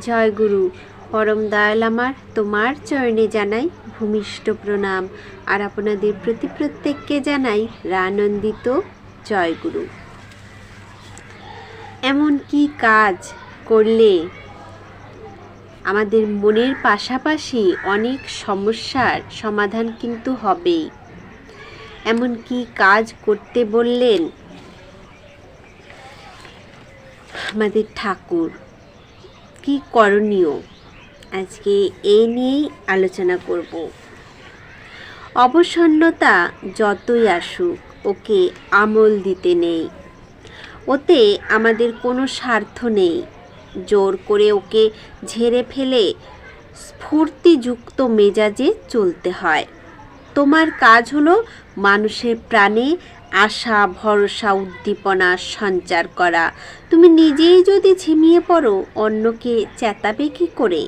জয় গুরু। পরম দয়াল আমার, তোমার চরণে জানাই ভূমিষ্ঠ প্রণাম, আর আপনাদের প্রতি প্রত্যেককে জানাই রানন্দিত জয় গুরু। এমন কি কাজ করলে আমাদের মনের পাশাপাশি অনেক সমস্যার সমাধান কিন্তু হবেই। এমন কি কাজ করতে বললেন আমাদের ঠাকুর, কি করণীয়, আজকে এই নিয়েই আলোচনা করব। অবসন্নতা যতই আসুক ওকে আমল দিতে নেই, ওতে আমাদের কোনো স্বার্থ নেই। জোর করে ওকে ঝেড়ে ফেলে স্ফূর্তিযুক্ত মেজাজে চলতে হয়। তোমার কাজ হলো মানুষের প্রাণে আশা, ভরসা, উদ্দীপনা সঞ্চার করা। তুমি নিজেই যদি ঝিমিয়ে পড়ো, অন্যকে চেতাবে কি করে?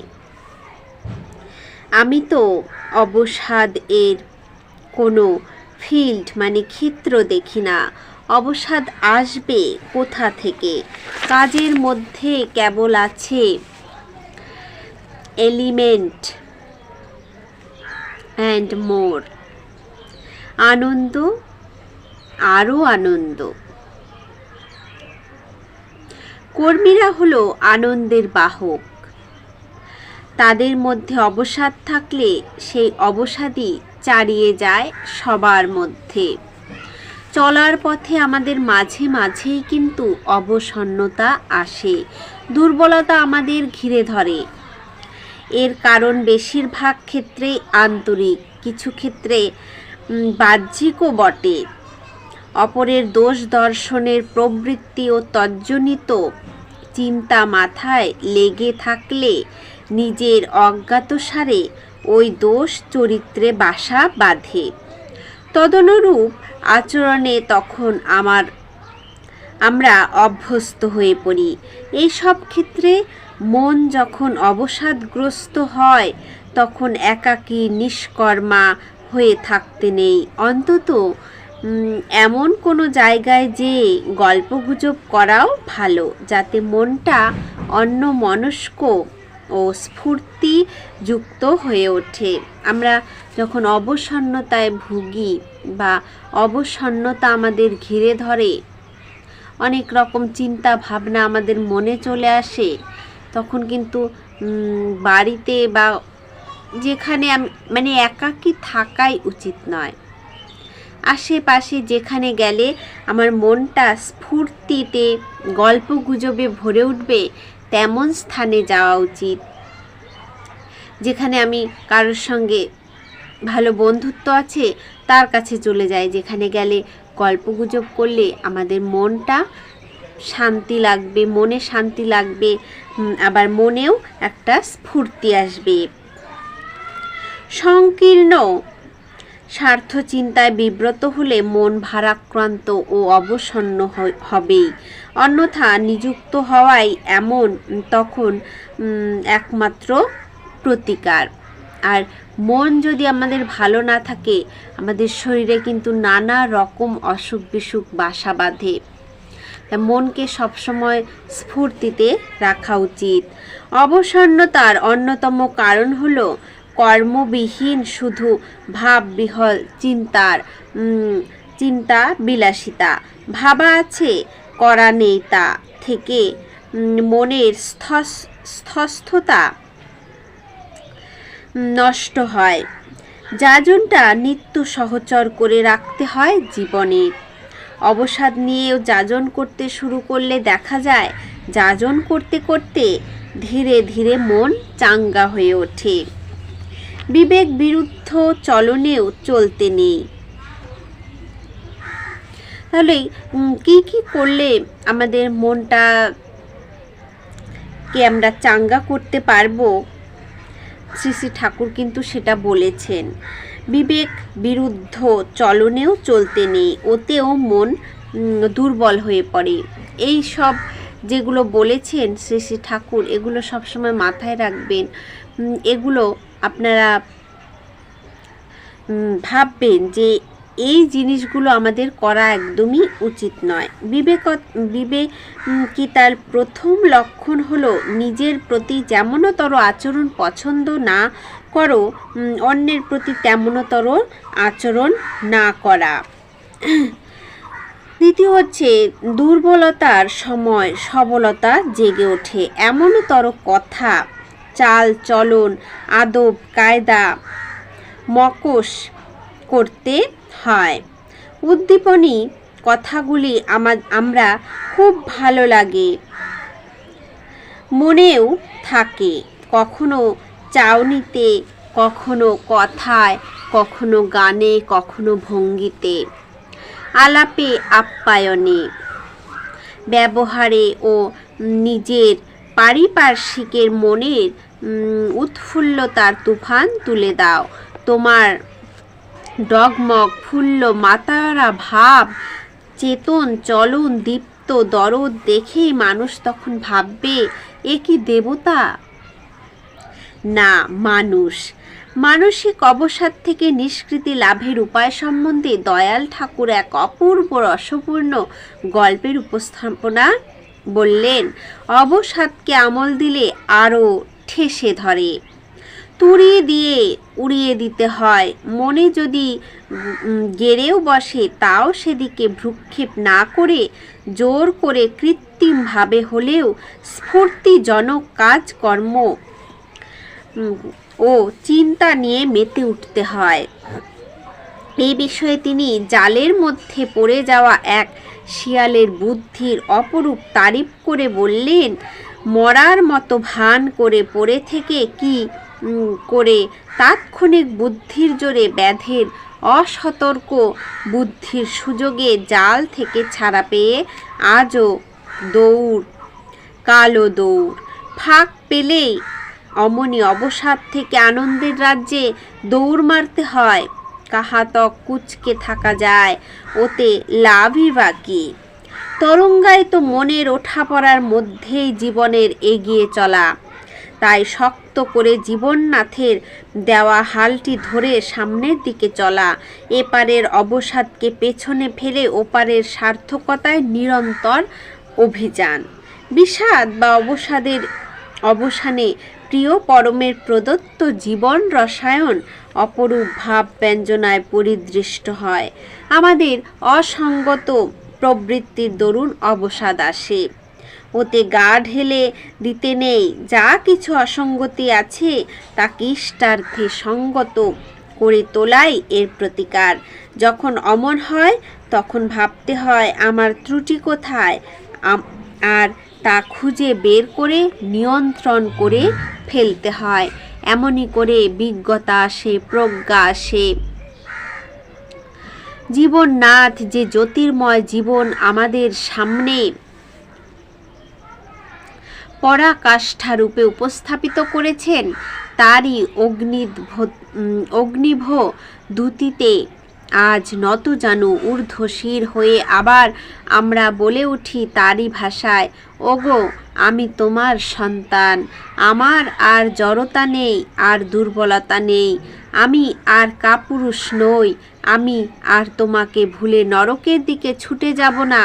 আমি তো অবসাদ এর কোনো ফিল্ড ক্ষেত্র দেখি না। অবসাদ আসবে কোথা থেকে? কাজের মধ্যে কেবল আছে এলিমেন্ট অ্যান্ড মোর, আনন্দ, আরও আনন্দ। কর্মীরা হলো আনন্দের বাহক। তাদের মধ্যে অবসাদ থাকলে সেই অবসাদই চারিয়ে যায় সবার মধ্যে। চলার পথে আমাদের মাঝে মাঝেই কিন্তু অবসন্নতা আসে, দুর্বলতা আমাদের ঘিরে ধরে। এর কারণ বেশিরভাগ ক্ষেত্রেই আন্তরিক, কিছু ক্ষেত্রে বাহ্যিকও বটে। অপরের দোষ দর্শনের প্রবৃত্তি ও তজ্জনিত চিন্তা মাথায় লেগে থাকলে নিজের অজ্ঞাতসারে ওই দোষ চরিত্রে বাসা বাঁধে। তদনুরূপ আচরণে তখন আমরা অভ্যস্ত হয়ে পড়ি। এই সব ক্ষেত্রে মন যখন অবসাদগ্রস্ত হয়, তখন একাকী নিষ্কর্মা হয়ে থাকতে নেই। অন্তত এমন কোনো জায়গায় যে গল্পগুজব করাও ভালো, যাতে মনটা অন্যমনস্ক ও স্ফূর্তিযুক্ত হয়ে ওঠে। আমরা যখন অবসন্নতায় ভুগি বা অবসন্নতা আমাদের ঘিরে ধরে, অনেক রকম চিন্তা ভাবনা আমাদের মনে চলে আসে, তখন কিন্তু বাড়িতে বা যেখানে একাকী থাকাই উচিত নয়। আশেপাশে যেখানে গেলে আমার মনটা স্ফূর্তিতে গল্পগুজবে ভরে উঠবে, তেমন স্থানে যাওয়া উচিত। যেখানে আমি কারোর সঙ্গে ভালো বন্ধুত্ব আছে, তার কাছে চলে যাই। যেখানে গেলে গল্পগুজব করলে আমাদের মনটা শান্তি লাগবে, মনে শান্তি লাগবে, আবার মনেও একটা স্ফূর্তি আসবে। সংকীর্ণ স্বার্থ চিন্তায় বিব্রত হলে মন ভারাক্রান্ত ও অবসন্ন হবেই। অন্যথা নিযুক্ত হওয়াই তখন একমাত্র প্রতিকার। আর মন যদি আমাদের ভালো না থাকে, আমাদের শরীরে কিন্তু নানা রকম অসুখ বিসুখ বাসা বাঁধে। মনকে সবসময় স্ফূর্তিতে রাখা উচিত। অবসন্নতার অন্যতম কারণ হলো কর্মবিহীন শুধু ভাববিহল চিন্তা বিলাসিতা। ভাবা আছে, করা নেই, তা থেকে মনের স্থস্থতা নষ্ট হয়। যাজনটা নিত্য সহচর করে রাখতে হয় জীবনে। অবসাদ নিয়েও যাজন করতে শুরু করলে দেখা যায়, যাজন করতে করতে ধীরে ধীরে মন চাঙ্গা হয়ে ওঠে। বিবেক বিরুদ্ধ চলনেও চলতে নেই। তাহলে কি কি করলে আমাদের মনটাকে আমরা চাঙ্গা করতে পারবো? শ্রী শ্রী ঠাকুর কিন্তু সেটা বলেছেন। বিবেক বিরুদ্ধ চলনেও চলতে নেই, ওতেও মন দুর্বল হয়ে পড়ে। এই সব যেগুলো বলেছেন শ্রী শ্রী ঠাকুর, এগুলো সবসময় মাথায় রাখবেন। এগুলো আপনারা ভাববেন যে এই জিনিসগুলো আমাদের করা একদমই উচিত নয়। বিবেকিতার প্রথম লক্ষণ হলো নিজের প্রতি যেমনতর আচরণ পছন্দ না করো, অন্যের প্রতি তেমনতর আচরণ না করা। দ্বিতীয় হচ্ছে দুর্বলতার সময় সবলতা জেগে ওঠে। এমনতর কথা, চাল চলন, আদব কায়দা মকস করতে হয়। উদ্দীপনী কথাগুলি আমরা খুব ভালো লাগে, মনেও থাকে, কখনো চাউনিতে, কখনো কথায়, কখনো গানে, কখনো ভঙ্গিতে, আলাপে আপ্যায়নে, ব্যবহারে ও নিজের পারিপার্শ্বিকের মনের উৎফুল্লতার তুফান তুলে দাও। তোমার ডগমগ ফুল্ল মাতারা ভাব, চেতন চলন, দীপ্ত দরদ দেখেই মানুষ তখন ভাববে এ কি দেবতা না মানুষ। মানসিক অবসাদ থেকে নিষ্কৃতি লাভের উপায় সম্বন্ধে দয়াল ঠাকুর এক অপূর্ব রসপূর্ণ গল্পের উপস্থাপনা বললেন। অবসাদকে আমল দিলে আরও ঠেসে ধরে, তুড়িয়ে দিয়ে উড়িয়ে দিতে হয়। মনে যদি গেড়েও বসে তাও সেদিকে ভ্রুক্ষেপ না করে জোর করে কৃত্রিমভাবে হলেও স্ফূর্তিজনক কাজকর্ম ও চিন্তা নিয়ে মেতে উঠতে হয়। এই বিষয়ে তিনি জালের মধ্যে পড়ে যাওয়া এক শিয়ালের বুদ্ধির অপরূপ তারিফ করে বললেন, মরার মতো ভান করে পড়ে থেকে কি করে তাৎক্ষণিক বুদ্ধির জোরে ব্যাধের অসতর্ক বুদ্ধির সুযোগে জাল থেকে ছাড়া পেয়ে আজও দৌড়, কালো দৌড়। ফাঁক পেলেই অমনি অবসাদ থেকে আনন্দের রাজ্যে দৌড় মারতে হয়। কাহাতক কুচকে থাকা যায়, ওতে লাভই বাকি। তরঙ্গায়িত মনের ওঠা পড়ার মধ্যেই জীবনের এগিয়ে চলা। তাই শক্ত করে জীবননাথের দেওয়া হালটি ধরে সামনের দিকে চলা, এপারের অবসাদকে পেছনে ফেলে ওপারের সার্থকতায় নিরন্তর অভিযান। বিষাদ বা অবসাদের অবসানে প্রিয় পরমের প্রদত্ত জীবন রসায়ন অপরূপ ভাব ব্যঞ্জনায় পরিদৃষ্ট হয়। আমাদের অসঙ্গত প্রবৃত্তির দরুন অবসাদ আসে, ওতে গা ঢেলে দিতে নেই। যা কিছু অসঙ্গতি আছে তাকে ইষ্টার্থে সঙ্গত করে তোলাই এর প্রতিকার। যখন অমন হয় তখন ভাবতে হয় আমার ত্রুটি কোথায়, আর তা খুঁজে বের করে নিয়ন্ত্রণ করে ফেলতে হয়। এমনই করে বিজ্ঞতা আসে, প্রজ্ঞা আসে। জীবননাথ যে জ্যোতির্ময় জীবন আমাদের সামনে পরাকাষ্ঠারূপে উপস্থাপিত করেছেন, তারই অগ্নিভ দ্যুতিতে আজ নত জানু ঊর্ধ্বশির হয়ে আবার আমরা বলে উঠি তারই ভাষায়, ওগো আমি তোমার সন্তান, আমার আর জড়তা নেই, আর দুর্বলতা নেই, আমি আর কাপুরুষ নই, আমি আর তোমাকে ভুলে নরকের দিকে ছুটে যাব না,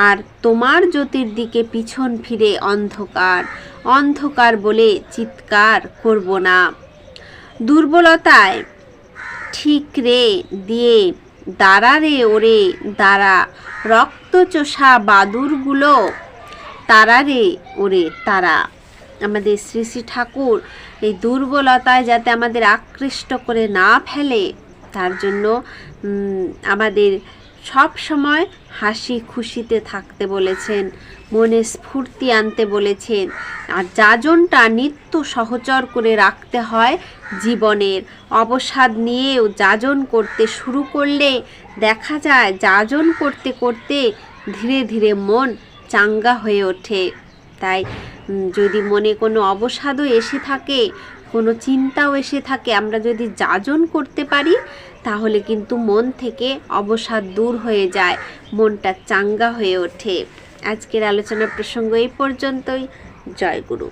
আর তোমার জ্যোতির দিকে পিছন ফিরে অন্ধকার অন্ধকার বলে চিৎকার করব না। দুর্বলতায় ঠিকরে দিয়ে দাঁড়া রে ওরে দাঁড়া, রক্তচোষা বাদুরগুলো তারা রে ওরে তারা। আমাদের শ্রী শ্রী ঠাকুর এই দুর্বলতায় যাতে আমাদের আকৃষ্ট করে না ফেলে তার জন্য আমাদের সব সময় হাসি খুশিতে থাকতে বলেছেন, মনে স্ফূর্তি আনতে বলেছেন। আর যাজনটা নিত্য সহচর করে রাখতে হয় জীবনের। অবসাদ নিয়েও যাজন করতে শুরু করলে দেখা যায় যাজন করতে করতে ধীরে ধীরে মন চাঙ্গা হয়ে ওঠে। তাই যদি মনে কোনো অবসাদও এসে থাকে, কোনো চিন্তাও এসে থাকে, আমরা যদি যাজন করতে পারি তাহলে কিন্তু মন থেকে অবসাদ দূর হয়ে যায়, মনটা চাঙ্গা হয়ে ওঠে। আজকের আলোচনা প্রসঙ্গ এই পর্যন্তই। জয় গুরু।